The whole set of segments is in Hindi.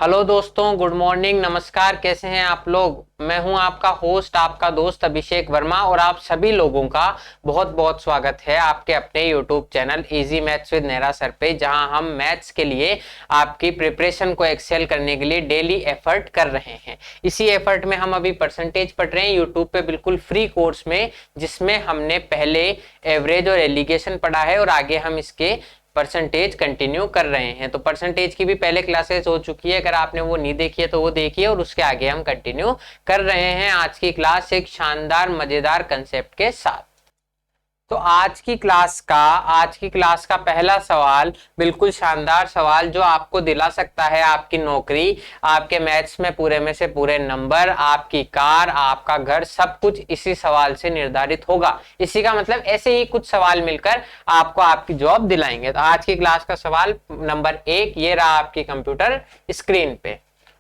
हेलो दोस्तों, गुड मॉर्निंग, नमस्कार। कैसे हैं आप लोग। मैं हूं आपका होस्ट, आपका दोस्त अभिषेक वर्मा, और आप सभी लोगों का बहुत बहुत स्वागत है आपके अपने YouTube channel easy maths with Nehra sir पे, जहां हम मैथ्स के लिए आपकी प्रिपरेशन को एक्सेल करने के लिए डेली एफर्ट कर रहे हैं। इसी एफर्ट में हम अभी परसेंटेज पढ़ रहे हैं यूट्यूब पे बिल्कुल फ्री कोर्स में, जिसमें हमने पहले एवरेज और एलिगेशन पढ़ा है और आगे हम इसके परसेंटेज कंटिन्यू कर रहे हैं। तो परसेंटेज की भी पहले क्लासेस हो चुकी है, अगर आपने वो नहीं देखी है तो वो देखिए, और उसके आगे हम कंटिन्यू कर रहे हैं आज की क्लास एक शानदार मजेदार कंसेप्ट के साथ। तो आज की क्लास का पहला सवाल बिल्कुल शानदार सवाल, जो आपको दिला सकता है आपकी नौकरी, आपके मैथ्स में पूरे में से पूरे नंबर, आपकी कार, आपका घर, सब कुछ इसी सवाल से निर्धारित होगा। इसी का मतलब ऐसे ही कुछ सवाल मिलकर आपको आपकी जॉब दिलाएंगे। तो आज की क्लास का सवाल नंबर 1 ये रहा आपकी कंप्यूटर स्क्रीन पे।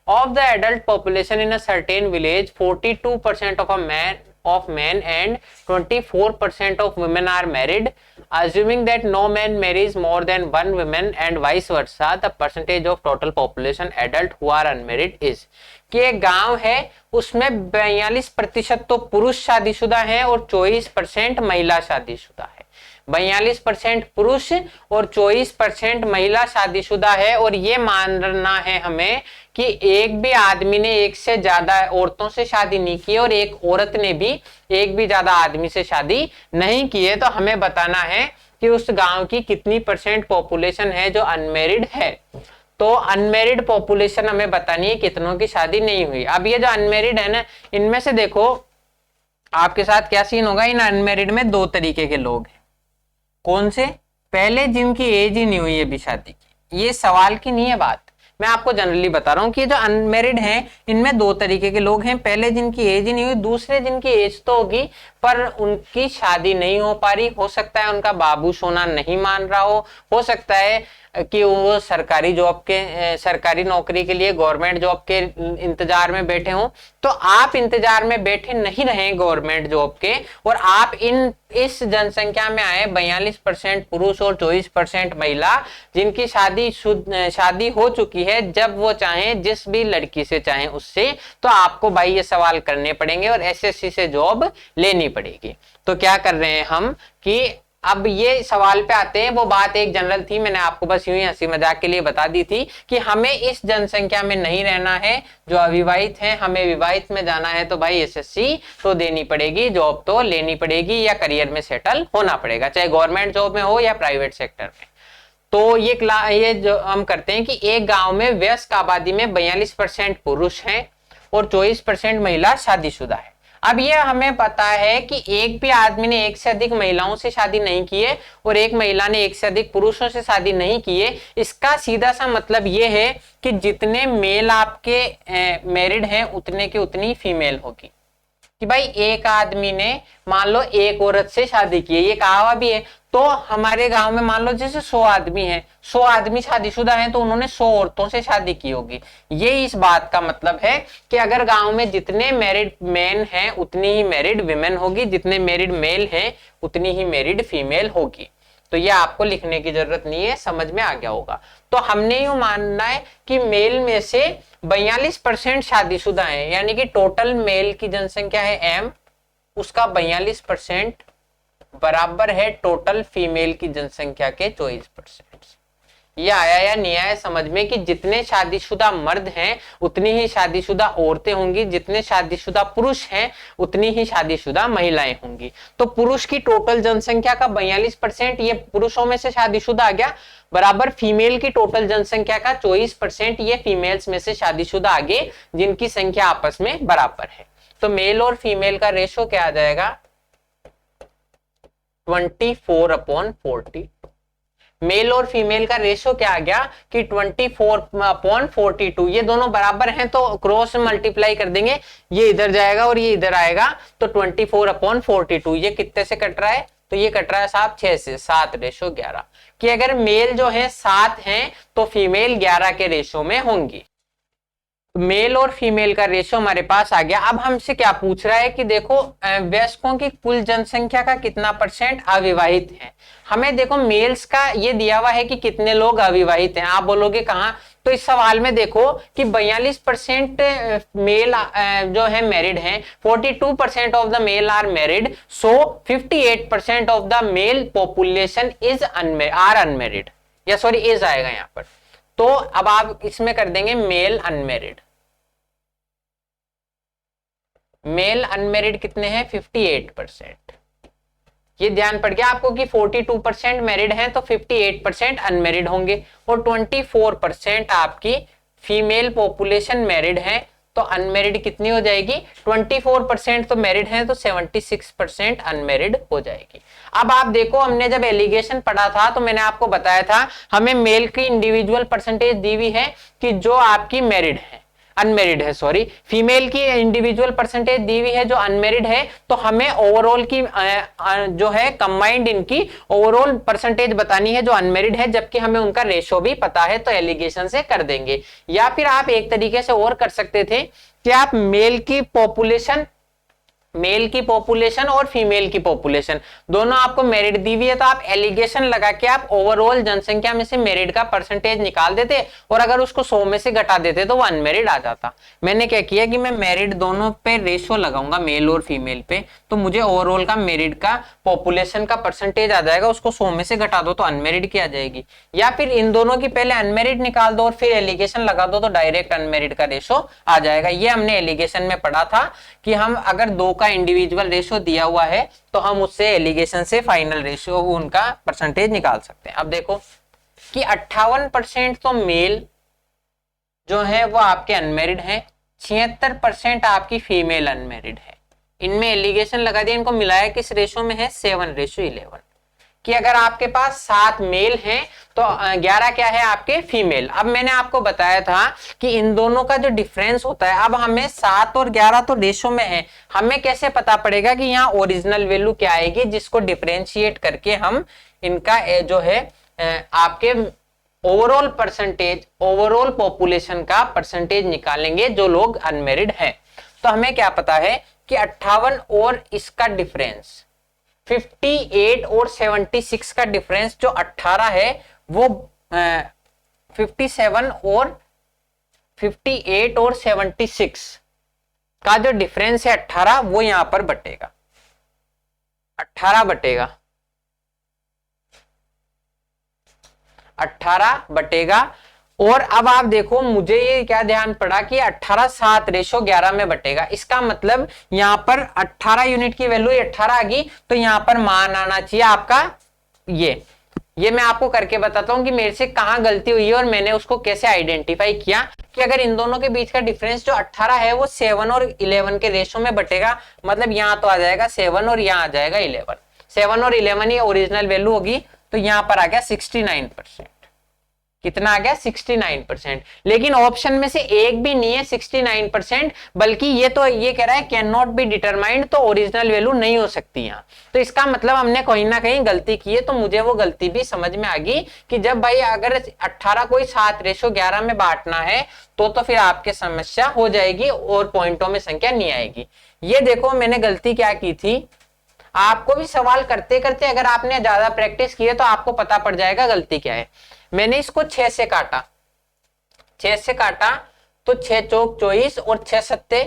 Of the adult population in a certain village 42% of men and 24% of women are married. Assuming that no man marries more than one woman and vice versa, the percentage of total population adult who are unmarried is। कि एक गांव है, उसमें 42% तो पुरुष शादीशुदा हैं और 24% महिला शादीशुदा है। 42% पुरुष और 24% महिला शादीशुदा है, और ये मानना है हमें कि एक भी आदमी ने एक से ज्यादा औरतों से शादी नहीं की और एक औरत ने भी एक भी ज्यादा आदमी से शादी नहीं की है। तो हमें बताना है कि उस गांव की कितनी परसेंट पॉपुलेशन है जो अनमेरिड है। तो अनमेरिड पॉपुलेशन हमें बतानी है कितनों की शादी नहीं हुई। अब ये जो अनमेरिड है ना, इनमें से देखो आपके साथ क्या सीन होगा। इन अनमेरिड में दो तरीके के लोग हैं। कौन से? पहले जिनकी एज ही नहीं हुई है अभी शादी की। ये सवाल की नहीं है बात, मैं आपको जनरली बता रहा हूं कि जो अनमेरिड हैं इनमें दो तरीके के लोग हैं। पहले जिनकी एज ही नहीं हुई, दूसरे जिनकी एज तो होगी पर उनकी शादी नहीं हो पा रही। हो सकता है उनका बाबू सोना नहीं मान रहा हो सकता है कि वो सरकारी जॉब के सरकारी नौकरी के लिए गवर्नमेंट जॉब के इंतजार में बैठे हों। तो आप इंतजार में बैठे नहीं रहे गवर्नमेंट जॉब के, और आप इस जनसंख्या में आए 42% पुरुष और 24% महिला, जिनकी शादी हो चुकी है, जब वो चाहें जिस भी लड़की से चाहें उससे। तो आपको भाई ये सवाल करने पड़ेंगे और एसएससी से जॉब लेनी पड़ेगी। तो क्या कर रहे हैं हम कि अब ये सवाल पे आते हैं। वो बात एक जनरल थी, मैंने आपको बस यूं ही हंसी मजाक के लिए बता दी थी कि हमें इस जनसंख्या में नहीं रहना है जो अविवाहित हैं, हमें विवाहित में जाना है। तो भाई एसएससी तो देनी पड़ेगी, जॉब तो लेनी पड़ेगी, या करियर में सेटल होना पड़ेगा, चाहे गवर्नमेंट जॉब में हो या प्राइवेट सेक्टर में। तो ये जो हम करते हैं कि एक गांव में वयस्क आबादी में 42% पुरुष हैं और 24% महिला शादीशुदा है। अब ये हमें पता है कि एक भी आदमी ने एक से अधिक महिलाओं से शादी नहीं की है और एक महिला ने एक से अधिक पुरुषों से शादी नहीं की है। इसका सीधा सा मतलब ये है कि जितने मेल आपके मैरिड हैं उतने की उतनी फीमेल होगी। कि भाई एक आदमी ने मान लो एक औरत से शादी की है, ये कहा हुआ भी है। तो हमारे गांव में मान लो जैसे 100 आदमी हैं, 100 आदमी शादीशुदा हैं, तो उन्होंने 100 औरतों से शादी की होगी। ये इस बात का मतलब है कि अगर गांव में जितने मैरिड मैन हैं उतनी ही मैरिड विमेन होगी, जितने मैरिड मेल हैं उतनी ही मैरिड फीमेल होगी। तो ये आपको लिखने की जरूरत नहीं है, समझ में आ गया होगा। तो हमने यूं मानना है कि मेल में से 42% शादीशुदा है, यानी कि टोटल मेल की जनसंख्या है m, उसका 42% बराबर है टोटल फीमेल की जनसंख्या के 24%। ये आया या नहीं आया समझ में कि जितने शादीशुदा मर्द हैं उतनी ही शादीशुदा औरतें होंगी, जितने शादीशुदा पुरुष हैं उतनी ही शादीशुदा महिलाएं होंगी। तो पुरुष की टोटल जनसंख्या का 42% ये पुरुषों में से शादीशुदा आ गया, बराबर फीमेल की टोटल जनसंख्या का 24% ये फीमेल्स में से शादीशुदा आगे, जिनकी संख्या आपस में बराबर है। तो मेल और फीमेल का रेशो क्या आ जाएगा? 24/42। मेल और फीमेल का रेशो क्या आ गया कि 24/42। ये दोनों बराबर हैं तो क्रॉस मल्टीप्लाई कर देंगे, ये इधर जाएगा और ये इधर आएगा, तो 24/42। ये कितने से कट रहा है? तो ये कट रहा है साहब 6 से, 7/11। कि अगर मेल जो है 7 हैं तो फीमेल 11 के रेशो में होंगी। मेल और फीमेल का रेशियो हमारे पास आ गया। अब हमसे क्या पूछ रहा है कि देखो वयस्कों की कुल जनसंख्या का कितना परसेंट अविवाहित है। हमें देखो मेल्स का ये दिया हुआ है कि कितने लोग अविवाहित हैं। आप बोलोगे कहाँ, तो इस सवाल में देखो कि 42% मेल जो है मैरिड हैं, 42% of the male are married, so 58% of the male population is unmarried, या सॉरी इज आएगा यहाँ पर। तो अब आप इसमें कर देंगे मेल अनमेरिड। मेल अनमेरिड कितने हैं, 58%। ये ध्यान पड़ गया आपको कि 42% मैरिड हैं तो 58% अनमेरिड होंगे, और 24% आपकी फीमेल पॉपुलेशन मैरिड है, तो अनमेरिड कितनी हो जाएगी, 24% तो मैरिड हैं तो 76% अनमेरिड हो जाएगी। अब आप देखो हमने जब एलिगेशन पढ़ा था तो मैंने आपको बताया था हमें मेल की इंडिविजुअल परसेंटेज दी हुई है कि जो आपकी मैरिड है, अनमेरिड है सॉरी, फीमेल की इंडिविजुअल परसेंटेज दी हुई है जो अनमेरिड है, तो हमें ओवरऑल की जो है कंबाइंड इनकी ओवरऑल परसेंटेज बतानी है जो अनमेरिड है, जबकि हमें उनका रेशो भी पता है, तो एलिगेशन से कर देंगे। या फिर आप एक तरीके से और कर सकते थे कि आप मेल की पॉपुलेशन और फीमेल की पॉपुलेशन दोनों आपको मेरिट दी हुई है, तो आप एलिगेशन लगा के आप ओवरऑल जनसंख्या में से मेरिट का परसेंटेज निकाल देते, और अगर उसको 100 में से घटा देते तो वो अनमेरिड आ जाता। मैंने क्या किया कि मैं मेरिट दोनों पे रेशो लगाऊंगा, मेल और फीमेल पे, तो मुझे ओवरऑल का मेरिट का पॉपुलेशन का परसेंटेज आ जाएगा, उसको 100 में से घटा दो तो अनमेरिड की आ जाएगी। या फिर इन दोनों की पहले अनमेरिड निकाल दो और फिर एलिगेशन लगा दो तो डायरेक्ट अनमेरिड का रेशो आ जाएगा। ये हमने एलिगेशन में पढ़ा था कि हम अगर दो का इंडिविजुअल रेशो दिया हुआ है तो हम उससे एलिगेशन से फाइनल रेशो उनका परसेंटेज निकाल सकते हैं। अब देखो कि 58% तो मेल जो है वो आपके अनमेरिड है, 76% आपकी फीमेल अनमेरिड है। इनमें एलिगेशन लगा दिया, इनको मिलाया किस रेशो में है, 7:11, कि अगर आपके पास 7 मेल हैं तो 11 क्या है आपके फीमेल। अब मैंने आपको बताया था कि इन दोनों का जो डिफरेंस होता है, अब हमें 7 और 11 तो रेशो में है, हमें कैसे पता पड़ेगा कि यहाँ ओरिजिनल वैल्यू क्या आएगी, जिसको डिफरेंशिएट करके हम इनका जो है आपके ओवरऑल परसेंटेज, ओवरऑल पॉपुलेशन का परसेंटेज निकालेंगे जो लोग अनमेरिड हैं। तो हमें क्या पता है कि 58 और इसका डिफरेंस 58 और 76 का डिफरेंस जो 18 है वो 57 और 58 और 76 का जो डिफरेंस है 18, वो यहां पर बटेगा, 18 बटेगा, 18 बटेगा। और अब आप देखो मुझे ये क्या ध्यान पड़ा कि 18 7:11 में बटेगा, इसका मतलब यहां पर 18 यूनिट की वैल्यू 18 आ गई, तो यहां पर मान आना चाहिए आपका ये मैं आपको करके बताता हूं कि मेरे से कहां गलती हुई है और मैंने उसको कैसे आइडेंटिफाई किया कि अगर इन दोनों के बीच का डिफरेंस जो 18 है वो 7 और 11 के रेशो में बटेगा, मतलब यहां तो आ जाएगा 7 और यहां आ जाएगा 11, 7 और 11 ये ओरिजिनल वैल्यू होगी, तो यहां पर आ गया 69%। कितना आ गया, 69%। लेकिन ऑप्शन में से एक भी नहीं है 69%, बल्कि ये तो ये कह रहा है कैन नॉट बी डिटरमाइंड, तो ओरिजिनल वैल्यू नहीं हो सकती यहाँ। तो इसका मतलब हमने कहीं ना कहीं गलती की है। तो मुझे वो गलती भी समझ में आ गई कि जब भाई अगर 18 को 7:11 में बांटना है तो फिर आपके समस्या हो जाएगी और पॉइंटों में संख्या नहीं आएगी। ये देखो मैंने गलती क्या की थी, आपको भी सवाल करते करते अगर आपने ज्यादा प्रैक्टिस की है तो आपको पता पड़ जाएगा गलती क्या है। मैंने इसको 6 से काटा, 6 से काटा तो 6 चौक 24 और 6 सत्ते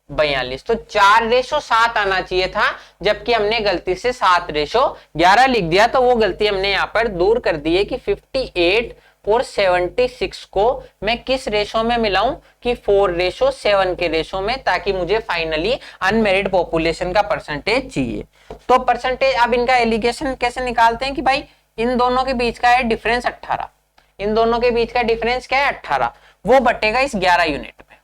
42, तो 4:7 आना चाहिए था, जबकि हमने गलती से 7:11 लिख दिया। तो वो गलती हमने यहाँ पर दूर कर दी है कि 58 और 76 को मैं किस रेशो में मिलाऊं कि 4:7 के रेशो में, ताकि मुझे फाइनली अनमेरिड पॉपुलेशन का परसेंटेज चाहिए। तो परसेंटेज अब इनका एलिगेशन कैसे निकालते हैं कि भाई इन दोनों के बीच का है डिफरेंस 18, इन दोनों के बीच का डिफरेंस क्या है 18, वो बटेगा इस 11 यूनिट में।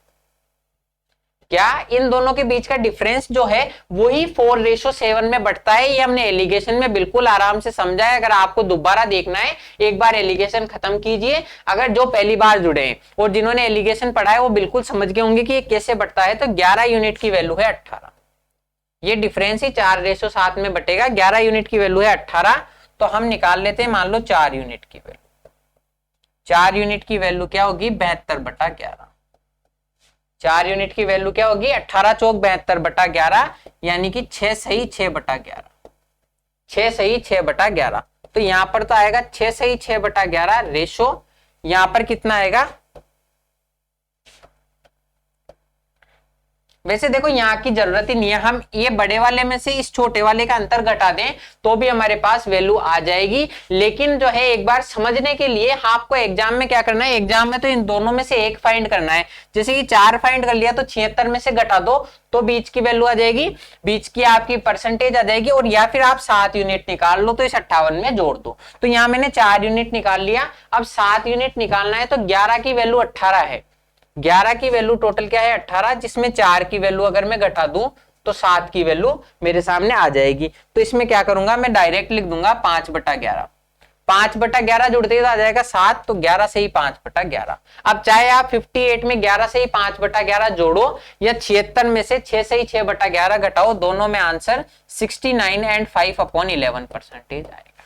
क्या इन दोनों के बीच का डिफरेंस जो है वही 4:7 में बढ़ता है, ये हमने एलिगेशन में बिल्कुल आराम से समझा है। अगर आपको दोबारा देखना है एक बार एलिगेशन खत्म कीजिए, अगर जो पहली बार जुड़े हैं और जिन्होंने एलिगेशन पढ़ा है वो बिल्कुल समझ गए होंगे कि ये कैसे बढ़ता है। तो 11 यूनिट की वैल्यू है 18, ये डिफरेंस ही 4:7 में बटेगा, 11 यूनिट की वैल्यू है 18, तो हम निकाल लेते हैं मान लो 4 यूनिट की वैल्यू। 4 यूनिट की वैल्यू क्या होगी, 72/11। 4 यूनिट की वैल्यू क्या होगी, 18 चौक 72/11, यानी कि 6 सही 6/11, 6 सही 6/11। तो यहां पर तो आएगा 6 सही 6/11 रेशो, यहां पर कितना आएगा, वैसे देखो यहाँ की जरूरत ही नहीं है, हम ये बड़े वाले में से इस छोटे वाले का अंतर घटा दें तो भी हमारे पास वैल्यू आ जाएगी। लेकिन जो है एक बार समझने के लिए आपको एग्जाम में क्या करना है, एग्जाम में तो इन दोनों में से एक फाइंड करना है। जैसे कि 4 फाइंड कर लिया तो 76 में से घटा दो तो बीच की वैल्यू आ जाएगी, बीच की आपकी परसेंटेज आ जाएगी, और या फिर आप 7 यूनिट निकाल लो तो इस 58 में जोड़ दो। तो यहाँ मैंने 4 यूनिट निकाल लिया, अब 7 यूनिट निकालना है तो 11 की वैल्यू 18 है, 11 की वैल्यू टोटल क्या है 18, जिसमें 4 की वैल्यू अगर मैं घटा दूं तो 7 की वैल्यू मेरे सामने आ जाएगी। तो इसमें क्या करूंगा, मैं डायरेक्ट लिख दूंगा 5/11, 5/11 जुड़ते ही आ जाएगा 7, तो 11 से ही 5/11। अब चाहे आप 58 में 11 से ही 5/11 जोड़ो या 76 में से 6 से ही 6/11 घटाओ, दोनों में आंसर 69 एंड 5/11% आएगा,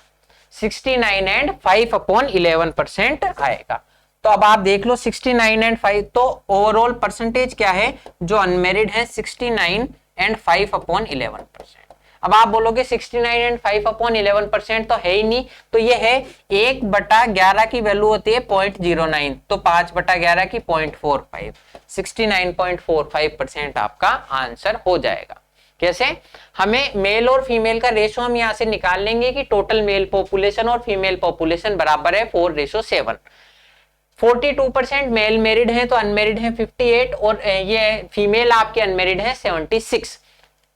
69 एंड 5/11% आएगा। तो अब आप देख लो 69 एंड 5, तो ओवरऑल परसेंटेज क्या है जो अनमेरिड है, 69 एंड 5/11%। अब आप बोलोगे 69 एंड 5/11% तो है ही नहीं, तो ये है 1/11 की वैल्यू होती है 0.09, तो 5/11 की 0.45, 69.45% आपका आंसर हो जाएगा। कैसे, हमें मेल और फीमेल का रेशो हम यहां से निकाल लेंगे कि टोटल मेल पॉपुलेशन और फीमेल पॉपुलेशन बराबर है 4:7। 42% मेल मैरिड है तो अनमेरिड है 58, और ये फीमेल आपके अनमेरिड है 76।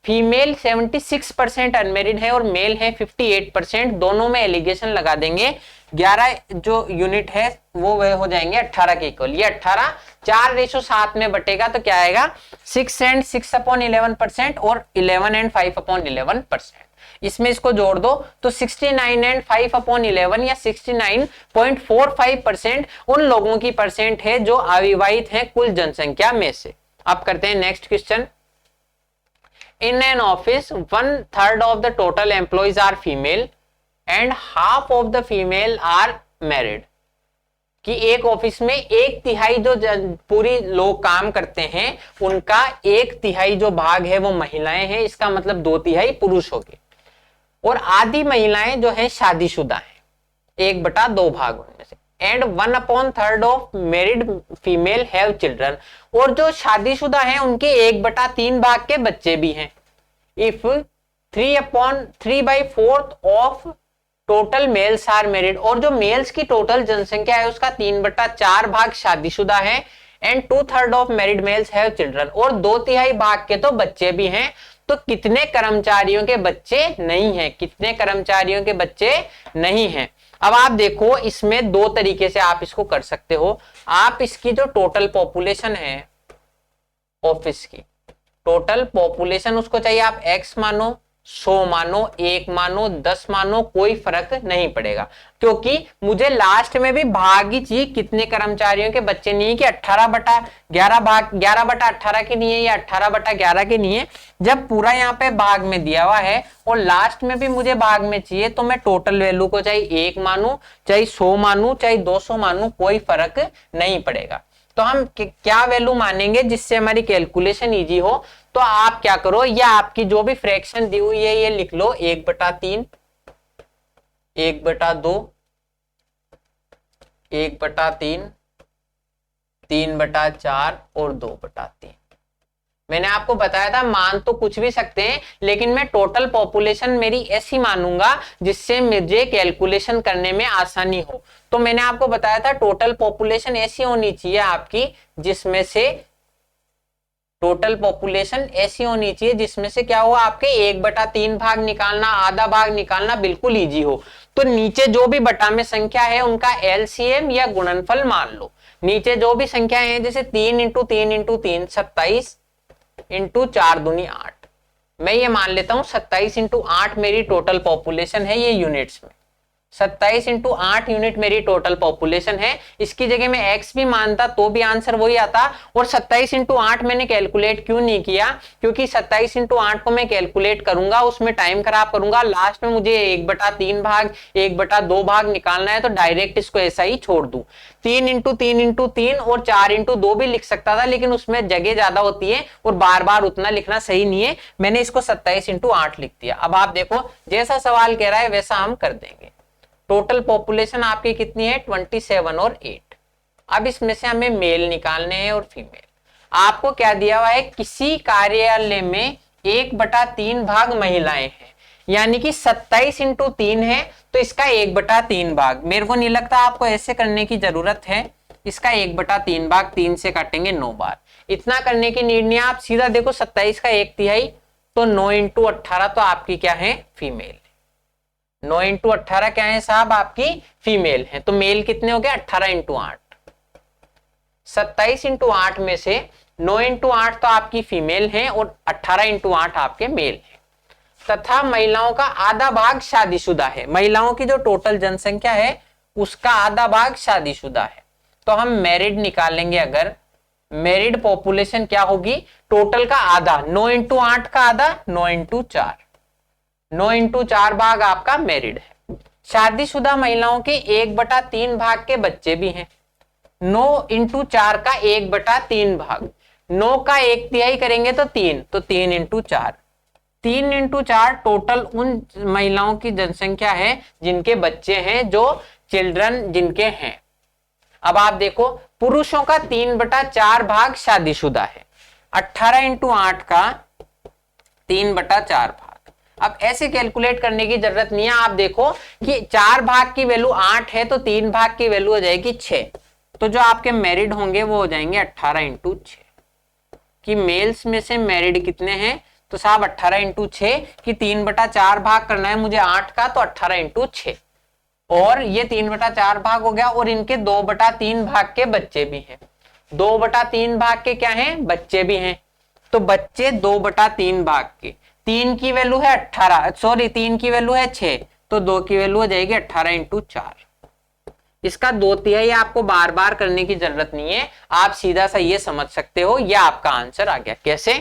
फीमेल 76% अनमेरिड है और मेल है 58%, दोनों में एलिगेशन लगा देंगे, 11 जो यूनिट है वो हो जाएंगे 18 के इक्वल। ये 18 4:7 में बटेगा तो क्या आएगा, 6 एंड 6/11% और 11 एंड 5/11%। इसमें इसको जोड़ दो तो 69 एंड 5/11 या 69.45% उन लोगों की परसेंट है जो अविवाहित हैं कुल जनसंख्या में से। अब करते हैं next question. In an office 1/3 of the total employees are female and half of the female are married. कि एक ऑफिस में 1/3 जो पूरी लोग काम करते हैं उनका 1/3 जो भाग है वो महिलाएं हैं, इसका मतलब 2/3 पुरुष हो गए, और आधी महिलाएं जो है शादीशुदा हैं, 1/2 भाग उनमें से। And 1/3 of married female have children, और जो शादीशुदा हैं उनके 1/3 भाग के बच्चे भी हैं। If 3/4 of total males are married, और जो मेल्स की टोटल जनसंख्या है उसका 3/4 भाग शादीशुदा है। And 2/3 of married males have children, और 2/3 भाग के तो बच्चे भी हैं। तो कितने कर्मचारियों के बच्चे नहीं हैं, कितने कर्मचारियों के बच्चे नहीं हैं। अब आप देखो इसमें 2 तरीके से आप इसको कर सकते हो। आप इसकी जो टोटल पॉपुलेशन है ऑफिस की, टोटल पॉपुलेशन उसको चाहिए आप x मानो, 100 मानो, 1 मानो, 10 मानो, कोई फर्क नहीं पड़ेगा, क्योंकि मुझे लास्ट में भी भाग ही चाहिए कितने कर्मचारियों के बच्चे नहीं है, कि 18/11 भाग 11/18 के नहीं है या 18/11 के नहीं है। जब पूरा यहाँ पे भाग में दिया हुआ है और लास्ट में भी मुझे भाग में चाहिए तो मैं टोटल वैल्यू को चाहे 1 मानू, चाहे 100 मानू, चाहे 200 मानू, कोई फर्क नहीं पड़ेगा। तो हम क्या वैल्यू मानेंगे जिससे हमारी कैलकुलेशन इजी हो। तो आप क्या करो, या आपकी जो भी फ्रैक्शन दी हुई है ये लिख लो, 1/3, 1/2, 1/3, 3/4 और 2/3। मैंने आपको बताया था मान तो कुछ भी सकते हैं, लेकिन मैं टोटल पॉपुलेशन मेरी ऐसी मानूंगा जिससे मुझे कैलकुलेशन करने में आसानी हो। तो मैंने आपको बताया था टोटल पॉपुलेशन ऐसी होनी चाहिए आपकी जिसमें से टोटल पॉपुलेशन ऐसी होनी चाहिए जिसमें से क्या हो, आपके 1/3 भाग निकालना, आधा भाग निकालना बिल्कुल इजी हो। तो नीचे जो भी बटा में संख्या है उनका एलसीएम या गुणनफल मान लो। नीचे जो भी संख्या है जैसे 3 × 3 × 3 27 × 4 दूनी 8, मैं ये मान लेता हूं 27 × 8 मेरी टोटल पॉपुलेशन है ये यूनिट्स में। 27 इंटू 8 यूनिट मेरी टोटल पॉपुलेशन है। इसकी जगह मैं x भी मानता तो भी आंसर वही आता। और 27 इंटू 8 मैंने कैलकुलेट क्यों नहीं किया, क्योंकि 27 इंटू 8 को मैं कैलकुलेट करूंगा उसमें टाइम खराब करूंगा, लास्ट में मुझे 1/3 भाग 1/2 भाग निकालना है, तो डायरेक्ट इसको ऐसा ही छोड़ दूं। 3 इंटू 3 इंटू 3 और 4 इंटू 2 भी लिख सकता था, लेकिन उसमें जगह ज्यादा होती है और बार बार उतना लिखना सही नहीं है। मैंने इसको 27 इंटू 8 लिख दिया। अब आप देखो जैसा सवाल कह रहा है वैसा हम कर देंगे। टोटल पॉपुलेशन आपकी कितनी है 27 और 8। अब इसमें से हमें मेल निकालने हैं और फीमेल। आपको क्या दिया हुआ है, किसी कार्यालय में 1/3 भाग महिलाएं हैं, यानी कि 27 इंटू 3 है तो इसका 1/3 भाग। मेरे को नहीं लगता आपको ऐसे करने की जरूरत है। इसका 1/3 भाग 3 से काटेंगे 9 बार। इतना करने की नीड नहीं है, आप सीधा देखो 27 का 1/3 तो 9 इंटू 18 तो आपकी क्या है फीमेल। 9 इंटू 18 क्या है साहब आपकी फीमेल है। तो मेल कितने हो गए 18 इंटू 8। 27 इंटू 8 में से 9 इंटू 8 तो आपकी फीमेल है और 18 इंटू 8 आपके मेल है। तथा महिलाओं का आधा भाग शादीशुदा है। महिलाओं की जो टोटल जनसंख्या है उसका आधा भाग शादीशुदा है। तो हम मैरिड निकालेंगे। अगर मैरिड पॉपुलेशन क्या होगी, टोटल का आधा, 9 इंटू 8 का आधा 9 इंटू 4, 9 इंटू 4 भाग आपका मैरिड है। शादीशुदा महिलाओं के 1/3 भाग के बच्चे भी हैं। 9 इंटू 4 का 1/3 भाग, 9 का 1/3 करेंगे तो 3, तो 3 इंटू 4, 3 इंटू 4 टोटल उन महिलाओं की जनसंख्या है जिनके बच्चे हैं, जो चिल्ड्रन जिनके हैं। अब आप देखो पुरुषों का 3/4 भाग शादीशुदा है। 18 इंटू 8 का 3/4 भाग। अब ऐसे कैलकुलेट करने की जरूरत नहीं है। आप देखो कि 4 भाग की वैल्यू 8 है तो 3 भाग की वैल्यू हो जाएगी 6। तो जो आपके मैरिड होंगे वो हो जाएंगे 18 इंटू 6। कि मेल्स में से मैरिड कितने हैं, तो साहब 18 इंटू 6 की 3/4 भाग करना है मुझे 8 का, तो 18 इंटू 6 और ये 3/4 भाग हो गया। और इनके 2/3 भाग के बच्चे भी हैं। 2/3 भाग के क्या हैं, बच्चे भी हैं। तो बच्चे 2/3 भाग के, 3 की वैल्यू है 18, सॉरी 3 की वैल्यू है 6, तो 2 की वैल्यू हो जाएगी 18 इंटू 4। इसका 2/3 आपको बार बार करने की जरूरत नहीं है, आप सीधा सा ये समझ सकते हो। ये आपका आंसर आ गया। कैसे,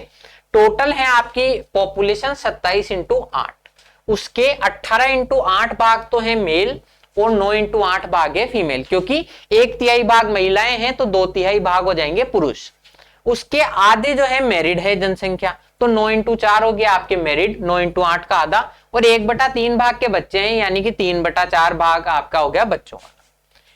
टोटल है आपकी पॉपुलेशन 27 इंटू 8, उसके 18 इंटू 8 भाग तो है मेल और 9 इंटू 8 भाग है फीमेल, क्योंकि 1/3 भाग महिलाएं हैं तो 2/3 भाग हो जाएंगे पुरुष। उसके आधे जो है मैरिड है जनसंख्या, तो 9 इंटू 4 हो गया आपके मैरिड, 9 इंटू 8 का आधा, और 1/3 भाग के बच्चे हैं, यानी कि 3/4 भाग आपका हो गया बच्चों का।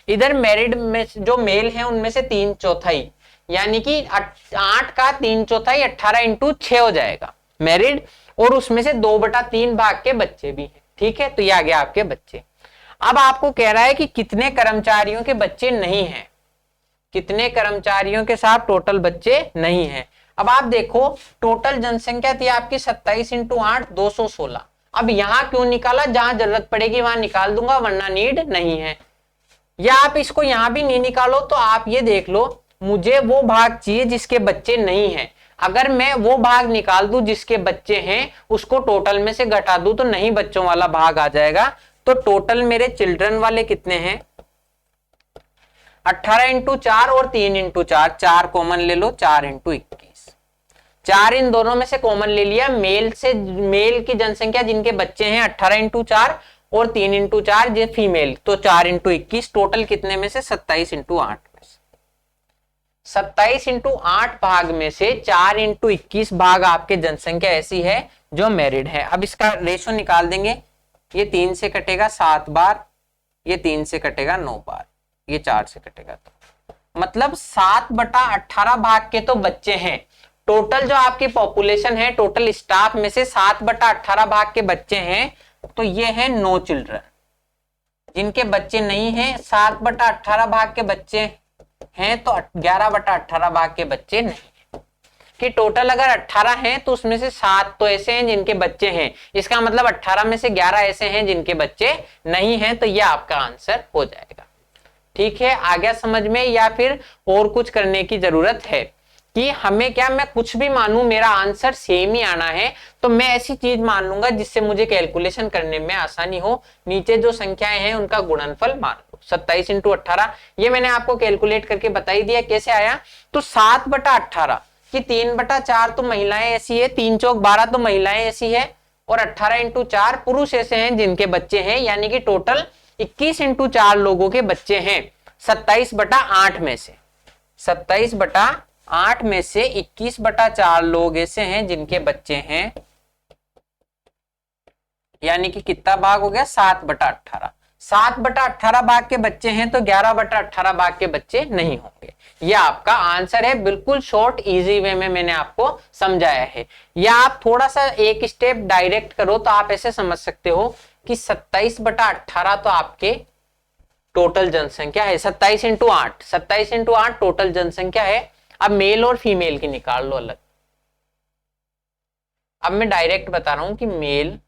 इधर मैरिड में जो मेल है उनमें से 3/4, यानी कि 8 का 3/4 18 इंटू 6 हो जाएगा मैरिड, और उसमें से 2/3 भाग के बच्चे भी हैं। ठीक है, तो ये आ गया आपके बच्चे। अब आपको कह रहा है कि कितने कर्मचारियों के बच्चे नहीं हैं, कितने कर्मचारियों के साथ टोटल बच्चे नहीं हैं। अब आप देखो टोटल जनसंख्या थी आपकी 27 इंटू 8 216। अब यहां क्यों निकाला, जहां जरूरत पड़ेगी वहां निकाल दूंगा, वरना नीड नहीं है। या आप इसको यहां भी नहीं निकालो तो आप ये देख लो, मुझे वो भाग चाहिए जिसके बच्चे नहीं हैं। अगर मैं वो भाग निकाल दूं जिसके बच्चे हैं, उसको टोटल में से घटा दूं तो नहीं बच्चों वाला भाग आ जाएगा। तो टोटल मेरे चिल्ड्रन वाले कितने हैं, 18 इंटू 4 और 3 इंटू 4, 4 कॉमन ले लो, 4 इंटू 21, 4 इन दोनों में से कॉमन ले लिया। मेल से मेल की जनसंख्या जिनके बच्चे हैं 18 इंटू 4 और 3 इंटू 4 ये फीमेल, तो 4 इंटू 21, टोटल कितने में से 27 इंटू 8 में से 27 इंटू 8 भाग में से 4 इंटू 21 भाग आपके जनसंख्या ऐसी है जो मैरिड है। अब इसका रेशो निकाल देंगे, ये 3 से कटेगा 7 बार, ये 3 से कटेगा 9 बार, ये 4 से कटेगा, तो मतलब 7/18 भाग के तो बच्चे हैं। टोटल जो आपकी पॉपुलेशन है, टोटल स्टाफ में से 7/18 भाग के बच्चे हैं, तो ये है 9 चिल्ड्रन। जिनके बच्चे नहीं हैं 7/18 भाग के बच्चे हैं, तो 11/18 भाग के बच्चे नहीं हैं। कि टोटल अगर 18 हैं तो उसमें से 7 तो ऐसे हैं जिनके बच्चे हैं, इसका मतलब 18 में से 11 ऐसे हैं जिनके बच्चे नहीं हैं, तो ये आपका आंसर हो जाएगा। ठीक है, आ गया समझ में, या फिर और कुछ करने की जरूरत है? कि हमें क्या, मैं कुछ भी मानूं मेरा आंसर सेम ही आना है, तो मैं ऐसी चीज मान लूंगा जिससे मुझे कैलकुलेशन करने में आसानी हो। नीचे जो संख्याएं हैं उनका गुणनफल मान लो। 27 इंटू 18 ये मैंने आपको कैलकुलेट करके बता ही दिया कैसे आया। तो 7/18 कि 3/4 तो महिलाएं ऐसी है, 3 चौक 12 तो महिलाएं ऐसी है, और 18 इंटू 4 पुरुष ऐसे हैं जिनके बच्चे हैं, यानी कि टोटल 21 इंटू 4 लोगों के बच्चे हैं 27/8 में से। 27/8 में से 21/4 लोग ऐसे हैं जिनके बच्चे हैं, यानी कि कितना भाग हो गया, 7/18। 7/18 भाग के बच्चे हैं तो 11/18 भाग के बच्चे नहीं होंगे। यह आपका आंसर है, बिल्कुल शॉर्ट इजी वे में मैंने आपको समझाया है। या आप थोड़ा सा एक स्टेप डायरेक्ट करो तो आप ऐसे समझ सकते हो कि 27/18 तो आपके टोटल जनसंख्या है। 27 इंटू 8, 27 इंटू 8 टोटल जनसंख्या है। अब मेल और फीमेल की निकाल लो अलग। अब मैं डायरेक्ट बता रहा हूं कि मेल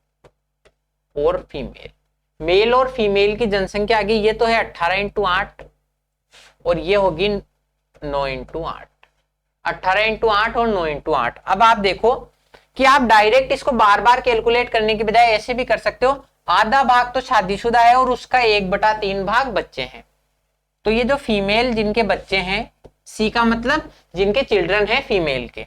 और फीमेल, मेल और फीमेल की जनसंख्या आ गई, ये तो है 18 इंटू 8 और ये होगी 9 इंटू 8। 18 इंटू 8 और 9 इंटू 8। अब आप देखो कि आप डायरेक्ट इसको बार बार कैलकुलेट करने की बजाय ऐसे भी कर सकते हो, आधा भाग तो शादीशुदा है और उसका 1/3 भाग बच्चे हैं। तो ये जो फीमेल जिनके बच्चे हैं, सी का मतलब जिनके चिल्ड्रन है फीमेल के,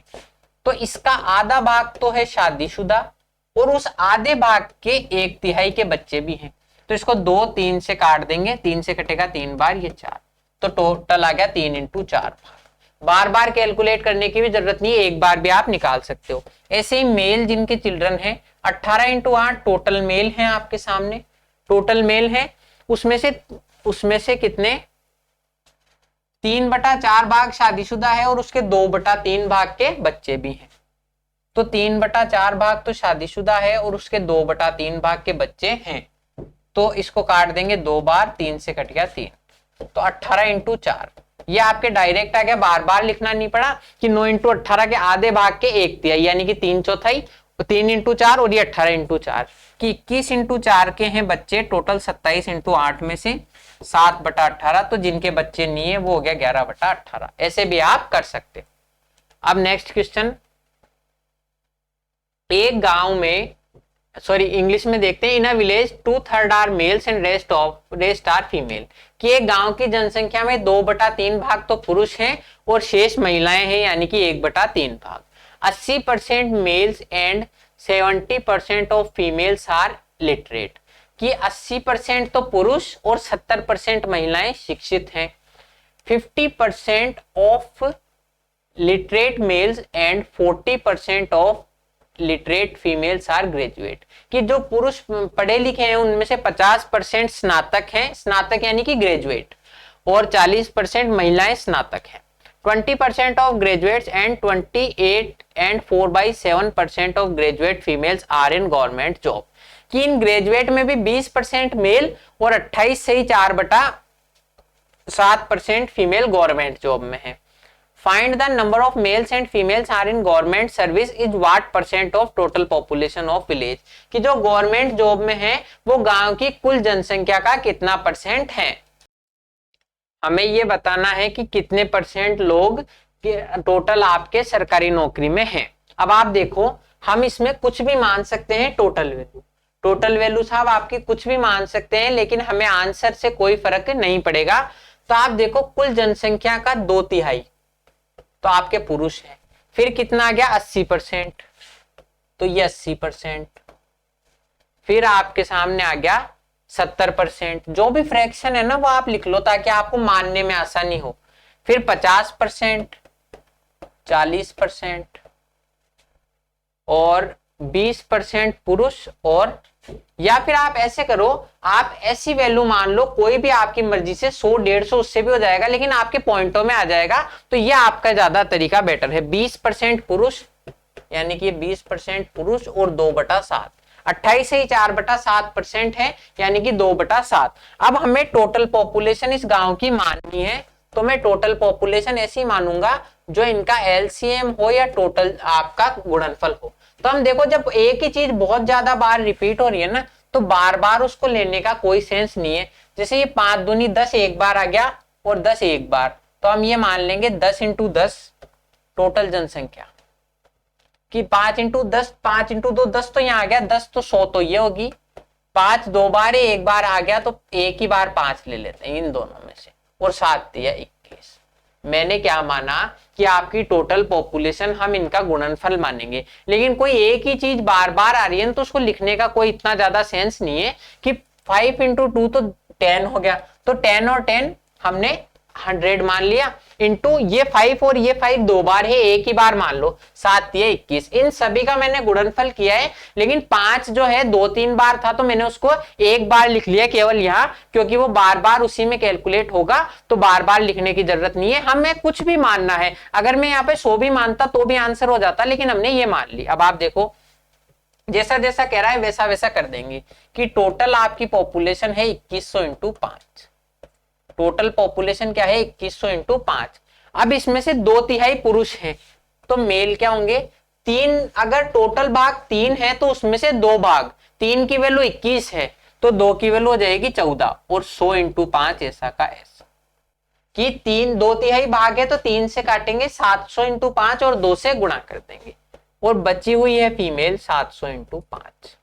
तो इसका आधा भाग तो है शादीशुदा और उस आधे भाग के 1/3 के बच्चे भी हैं। तो इसको 2 3 से काट देंगे, 3 से कटेगा 3 बार, ये 4, तो टोटल आ गया 3 इंटू 4 भाग। बार बार कैलकुलेट करने की भी जरूरत नहीं है, एक बार भी आप निकाल सकते हो। ऐसे ही मेल जिनके चिल्ड्रन है, 18 इंटू 8 टोटल मेल है आपके सामने, टोटल मेल है, उसमें से कितने, 3/4 भाग शादीशुदा है और उसके 2/3 भाग के बच्चे भी हैं। तो 3/4 भाग तो शादीशुदा है और उसके 2/3 भाग के बच्चे हैं, तो इसको काट देंगे 2 बार, 3 से कट गया 3, तो 18 इंटू 4 ये आपके डायरेक्ट आ गया, बार बार लिखना नहीं पड़ा कि 9 इंटू 18 के आधे भाग के 1/3 यानी कि 3/4, 3 इंटू 4 और ये 18 इंटू 4 कि 21 इंटू 4 के हैं बच्चे, टोटल 27 इंटू 8 में से 7/18, तो जिनके बच्चे नहीं है वो हो गया 11/18। ऐसे भी आप कर सकते। अब नेक्स्ट क्वेश्चन, एक गांव में, सॉरी इंग्लिश में देखते हैं, in a village 2/3 are males and rest are female, कि एक गांव की जनसंख्या में 2/3 भाग तो पुरुष हैं और शेष महिलाएं हैं, यानी कि 1/3 भाग। 80% males and 70% of females are literate, कि 80% तो पुरुष और 70% महिलाएं शिक्षित हैं। 50% of literate males and 40% of literate females are graduate, कि जो पुरुष पढ़े लिखे हैं उनमें से 50% स्नातक हैं, स्नातक यानी कि ग्रेजुएट, और 40% महिलाएं स्नातक हैं। 20% of graduates and 28 and 4/7% of graduate females are in government job, कि इन ग्रेजुएट में भी 20% मेल और 28 से ही 4/7% फीमेल गवर्नमेंट जॉब में है। Find the number of males and females are in government service is what % of total population of village, कि जो गवर्नमेंट जॉब में है वो गांव की कुल जनसंख्या का कितना % है। हमें ये बताना है कि कितने % लोग टोटल आपके सरकारी नौकरी में हैं। अब आप देखो, हम इसमें कुछ भी मान सकते हैं, टोटल वैल्यू, टोटल वैल्यू साहब आपकी कुछ भी मान सकते हैं, लेकिन हमें आंसर से कोई फर्क नहीं पड़ेगा। तो आप देखो कुल जनसंख्या का 2/3 तो आपके पुरुष हैं, फिर कितना आ गया 80%, तो ये 80%, फिर आपके सामने आ गया 70%, जो भी फ्रैक्शन है ना वो आप लिख लो ताकि आपको मानने में आसानी हो। फिर 50%, 40% और 20% पुरुष, और या फिर आप ऐसे करो, आप ऐसी वैल्यू मान लो कोई भी आपकी मर्जी से, 100 150 उससे भी हो जाएगा, लेकिन आपके पॉइंटों में आ जाएगा, तो ये आपका ज्यादा तरीका बेटर है। 20% पुरुष यानी कि 20% पुरुष और 2/7, 28 से ही 4/7% है यानी कि 2/7। अब हमें टोटल पॉपुलेशन इस गांव की माननी है, तो मैं टोटल पॉपुलेशन ऐसी मानूंगा जो इनका एलसीएम हो या टोटल आपका गुणनफल हो। तो हम देखो, जब एक ही चीज बहुत ज्यादा बार रिपीट हो रही है ना, तो बार बार उसको लेने का कोई सेंस नहीं है। जैसे ये 5 दूनी 10 एक बार आ गया और 10 एक बार, तो हम ये मान लेंगे 10 इंटू 10 टोटल जनसंख्या कि 5 × 10, 5 × 2 10, तो यहाँ आ गया 10, तो 100 तो ये होगी। 5 2 बार है, एक बार आ गया तो एक ही बार 5 ले लेते हैं इन दोनों में से, और 7 दिया 21। मैंने क्या माना कि आपकी टोटल पॉपुलेशन हम इनका गुणनफल मानेंगे, लेकिन कोई एक ही चीज बार बार आ रही है तो उसको लिखने का कोई इतना ज्यादा सेंस नहीं है कि 5 × 2 तो 10 हो गया, तो 10 और 10 हमने 100 मान लिया, इंटू ये 5 और ये 5 दो बार है, एक ही बार मान लो, 7 ये 21। इन सभी का मैंने गुणनफल किया है, लेकिन 5 जो है 2-3 बार था तो मैंने उसको एक बार लिख लिया केवल यहाँ, क्योंकि वो बार बार उसी में कैलकुलेट होगा, तो बार बार लिखने की जरूरत नहीं है। हमें कुछ भी मानना है, अगर मैं यहाँ पे 100 भी मानता तो भी आंसर हो जाता, लेकिन हमने ये मान ली। अब आप देखो जैसा जैसा कह रहा है वैसा वैसा कर देंगे कि टोटल आपकी पॉपुलेशन है 2100 × 5। टोटल पॉपुलेशन क्या है 2100 × 5। अब इसमें से 2/3 पुरुष हैं, तो मेल क्या होंगे 3। अगर टोटल भाग 3 है तो उसमें से 2 भाग, 3 की वैल्यू 21 है तो 2 की वैल्यू हो जाएगी 14, और 100 × 5 ऐसा का ऐसा कि 2/3 भाग है तो 3 से काटेंगे, 700 × 5 और 2 से गुणा कर देंगे, और बची हुई है फीमेल 700 × 5।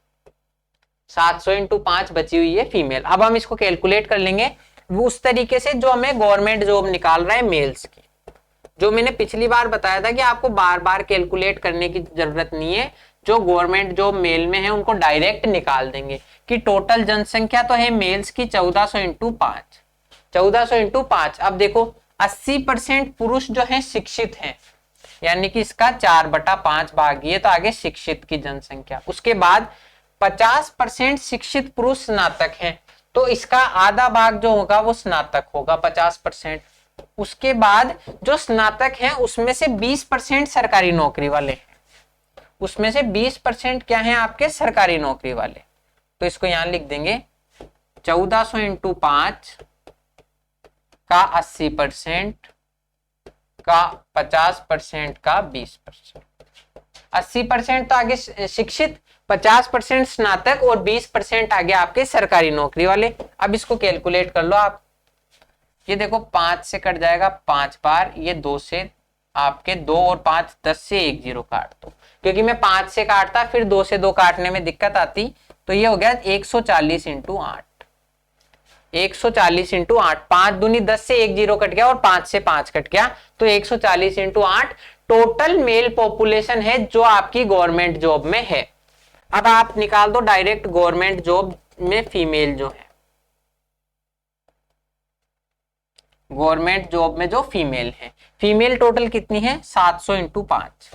700 × 5 बची हुई है फीमेल। अब हम इसको कैलकुलेट कर लेंगे उस तरीके से जो हमें गवर्नमेंट जॉब निकाल रहा है मेल्स की। जो मैंने पिछली बार बताया था कि आपको बार बार कैलकुलेट करने की जरूरत नहीं है, जो गवर्नमेंट जॉब मेल में है उनको डायरेक्ट निकाल देंगे कि टोटल जनसंख्या तो है मेल्स की 1400 × 5। 1400 × 5। अब देखो 80% पुरुष जो है शिक्षित हैं, यानी कि इसका 4/5 भाग, ये तो आगे शिक्षित की जनसंख्या। उसके बाद 50% शिक्षित पुरुष स्नातक हैं, तो इसका आधा भाग जो होगा वो स्नातक होगा 50%। उसके बाद जो स्नातक हैं उसमें से 20% सरकारी नौकरी वाले हैं, उसमें से 20% क्या हैं आपके सरकारी नौकरी वाले, तो इसको यहां लिख देंगे 1400 × 5 का 80% का 50% का 20%। 80% तो आगे शिक्षित, 50% स्नातक और 20% आगे आपके सरकारी नौकरी वाले। अब इसको कैलकुलेट कर लो आप। ये देखो 5 से कट जाएगा 5 बार, ये 2 से आपके 2 और 5 10 से 1 0 काट दो, क्योंकि मैं 5 से काटता फिर 2 से 2 काटने में दिक्कत आती, तो ये हो गया 140 × 8। 140 × 8, 5 दूनी 10 से 1 0 कट गया और 5 से 5 कट गया, तो 140 × 8 टोटल मेल पॉपुलेशन है जो आपकी गवर्नमेंट जॉब में है। अब आप निकाल दो डायरेक्ट गवर्नमेंट जॉब में फीमेल जो है, गवर्नमेंट जॉब में जो फीमेल है, फीमेल टोटल कितनी है 700 × 5।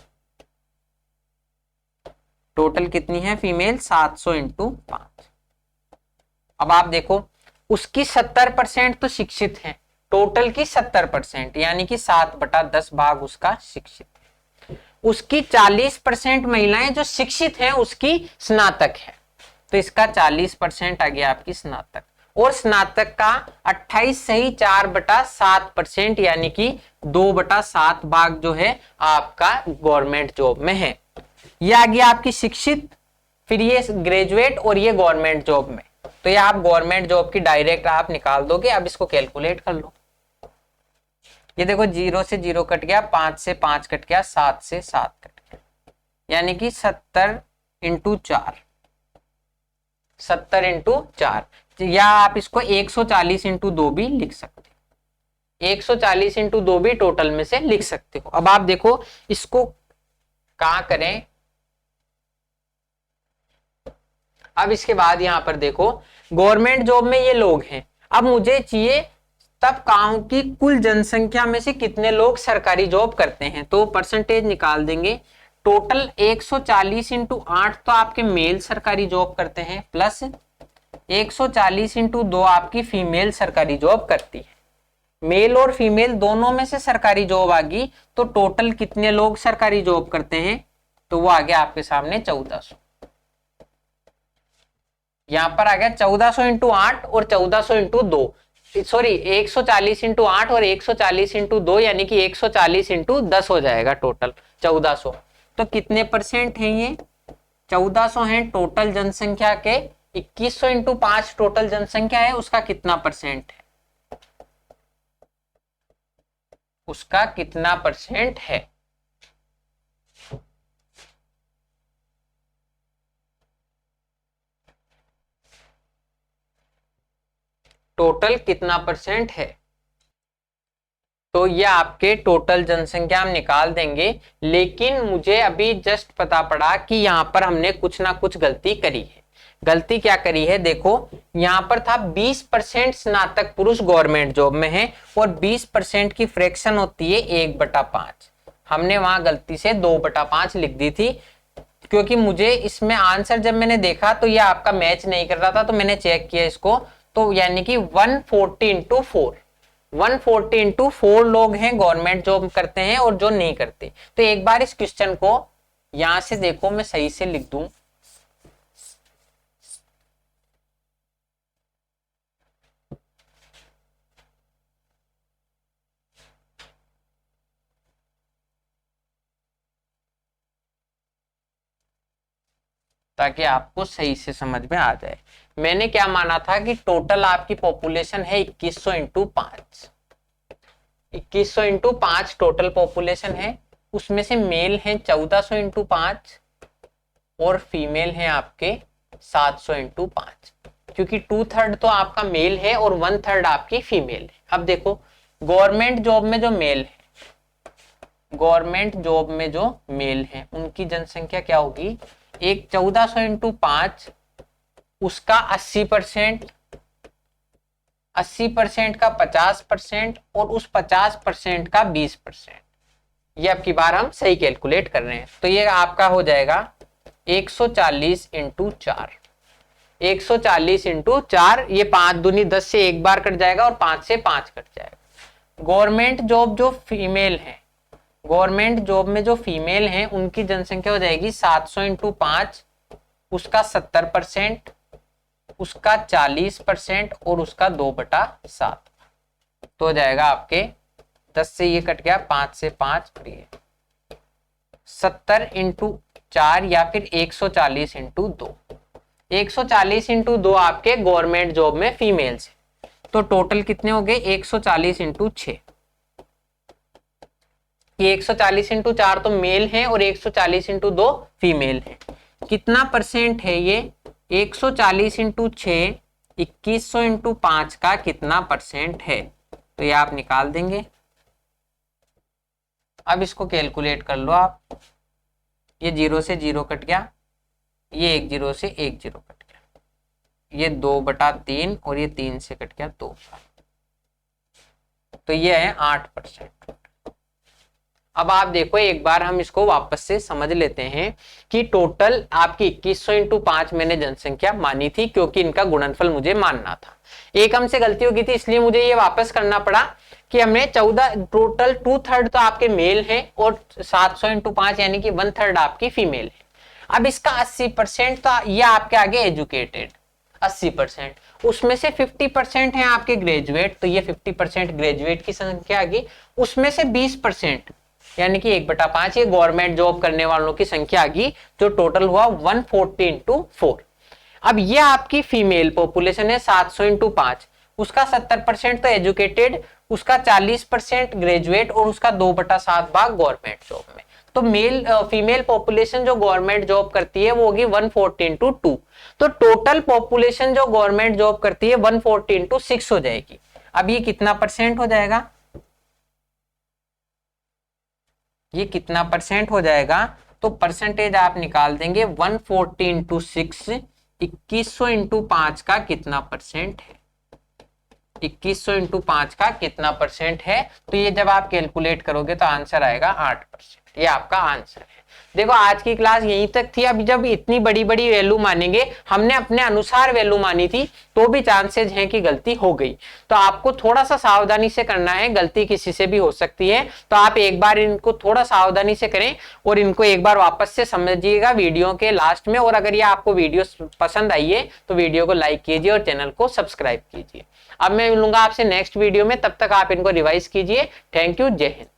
टोटल कितनी है फीमेल 700 × 5। अब आप देखो उसकी 70% तो शिक्षित है, टोटल की 70%, यानी कि 7/10 भाग उसका शिक्षित है। उसकी 40% महिलाएं जो शिक्षित हैं उसकी स्नातक है, तो इसका 40% आ गया आपकी स्नातक, और स्नातक का 28 सही 4/7%, यानी कि 2/7 भाग जो है आपका गवर्नमेंट जॉब में है। ये आ गया आपकी शिक्षित, फिर ये ग्रेजुएट और ये गवर्नमेंट जॉब में, तो ये आप गवर्नमेंट जॉब की डायरेक्ट आप निकाल दोगे। अब इसको कैलकुलेट कर लो। ये देखो 0 से 0 कट गया, 5 से 5 कट गया, 7 से 7 कट गया, यानी कि 70 × 4। 70 × 4, या आप इसको 140 × 2 भी लिख सकते हो। 140 × 2 भी टोटल में से लिख सकते हो। अब आप देखो इसको कहां करें। अब इसके बाद यहां पर देखो गवर्नमेंट जॉब में ये लोग हैं, अब मुझे चाहिए तब गांव की कुल जनसंख्या में से कितने लोग सरकारी जॉब करते हैं, तो परसेंटेज निकाल देंगे। टोटल 140 × 8 तो आपके मेल सरकारी जॉब करते हैं, प्लस 140 × 2 आपकी फीमेल सरकारी जॉब करती है। मेल और फीमेल दोनों में से सरकारी जॉब आ गई, तो टोटल कितने लोग सरकारी जॉब करते हैं, तो वो आ गया आपके सामने 1400। यहां पर आ गया 1400 × 8 और 1400 × 2, सॉरी 140 × 8 और 140 × 2, यानी कि 140 × 10 हो जाएगा टोटल 1400। तो कितने परसेंट है ये 1400 है टोटल जनसंख्या के। 2100 × 5 टोटल जनसंख्या है, उसका कितना परसेंट है, उसका कितना परसेंट है। टोटल कितना परसेंट है। तो ये आपके टोटल जनसंख्या हम निकाल देंगे, लेकिन मुझे अभी जस्ट पता पड़ा कि यहाँ पर हमने कुछ ना कुछ गलती करी है। गलती क्या करी है, देखो यहाँ पर था 20% स्नातक पुरुष गवर्नमेंट जॉब में है और 20% की फ्रैक्शन होती है 1/5। हमने वहां गलती से 2/5 लिख दी थी, क्योंकि मुझे इसमें आंसर जब मैंने देखा तो ये आपका मैच नहीं कर रहा था, तो मैंने चेक किया इसको, तो यानी कि 140 इंटू 4, 140 इंटू 4 लोग हैं गवर्नमेंट जॉब करते हैं और जो नहीं करते। तो एक बार इस क्वेश्चन को यहां से देखो, मैं सही से लिख दूं, ताकि आपको सही से समझ में आ जाए। मैंने क्या माना था कि टोटल आपकी पॉपुलेशन है 2100 इंटू 5, 2100 इंटू 5 टोटल पॉपुलेशन है, उसमें से मेल है 1400 इंटू 5 और फीमेल है आपके 700 इंटू 5, क्योंकि 2/3 तो आपका मेल है और 1/3 आपकी फीमेल है। अब देखो गवर्नमेंट जॉब में जो मेल है, गवर्नमेंट जॉब में जो मेल है उनकी जनसंख्या क्या होगी, एक 1400 इंटू 5, उसका 80%, 80% का 50% और उस 50% का 20%। ये अब की बार हम सही कैलकुलेट कर रहे हैं, तो ये आपका हो जाएगा 140 इंटू 4, 140 इंटू 4, ये 5 दूनी 10 से एक बार कट जाएगा और 5 से 5 कट जाएगा। गवर्नमेंट जॉब जो फीमेल है, गवर्नमेंट जॉब में जो फीमेल हैं उनकी जनसंख्या हो जाएगी 700 इंटू 5, उसका 70%, उसका 40% और उसका 2/7। तो हो जाएगा आपके 10 से ये कट गया, 5 से 5 करिए, 70 इंटू 4 या फिर 140 इंटू 2, 140 इंटू 2 आपके गवर्नमेंट जॉब में फीमेल्स है। तो टोटल कितने हो गए, 140 इंटू 6, ये 140 इंटू 4 तो मेल है और 140 इंटू 2 फीमेल है। कितना परसेंट है ये, 140 इंटू 6, 2100 इंटू 5 का कितना परसेंट है, तो ये आप निकाल देंगे। अब इसको कैलकुलेट कर लो आप, ये 0 से 0 कट गया, ये 1 0 से 1 0 कट गया, ये 2/3 और ये 3 से कट गया 2, तो ये है 8%। अब आप देखो एक बार हम इसको वापस से समझ लेते हैं कि टोटल आपकी 2100 इंटू 5 मैंने जनसंख्या मानी थी, क्योंकि इनका गुणनफल मुझे मानना था। एक हमसे गलती हो गई थी, इसलिए मुझे ये वापस करना पड़ा कि हमने 14 टोटल 2/3 तो आपके मेल है और 700 इंटू 5 यानी कि 1/3 आपकी फीमेल है। अब इसका 80% तो ये आपके आगे एजुकेटेड 80%, उसमें से 50% है आपके ग्रेजुएट, तो ये 50% ग्रेजुएट की संख्या आ गई, उसमें से 20% यानी कि 1/5 ये गवर्नमेंट जॉब करने वालों की संख्या आ गई, जो टोटल हुआ 140 इंटू 4। अब ये आपकी फीमेल पॉपुलेशन है 700 इंटू 5, उसका 70% तो एजुकेटेड, उसका 40% ग्रेजुएट और उसका 2/7 भाग गवर्नमेंट जॉब में। तो मेल फीमेल पॉपुलेशन जो गवर्नमेंट जॉब करती है वो होगी 140 इंटू 2। तो टोटल पॉपुलेशन जो गवर्नमेंट जॉब करती है 140 इंटू 6 हो जाएगी। अब ये कितना परसेंट हो जाएगा, ये कितना परसेंट हो जाएगा, तो परसेंटेज आप निकाल देंगे 140 इंटू 6, 2100 इंटू 5 का कितना परसेंट है, 2100 इंटू 5 का कितना परसेंट है, तो ये जब आप कैलकुलेट करोगे तो आंसर आएगा 8%। ये आपका आंसर है। देखो आज की क्लास यहीं तक थी। अब जब इतनी बड़ी बड़ी वैल्यू मानेंगे, हमने अपने अनुसार वैल्यू मानी थी तो भी चांसेस हैं कि गलती हो गई, तो आपको थोड़ा सा सावधानी से करना है, गलती किसी से भी हो सकती है। तो आप एक बार इनको थोड़ा सावधानी से करें और इनको एक बार वापस से समझिएगा वीडियो के लास्ट में। और अगर ये आपको वीडियो पसंद आई है तो वीडियो को लाइक कीजिए और चैनल को सब्सक्राइब कीजिए। अब मैं मिलूंगा आपसे नेक्स्ट वीडियो में, तब तक आप इनको रिवाइज कीजिए। थैंक यू, जय हिंद।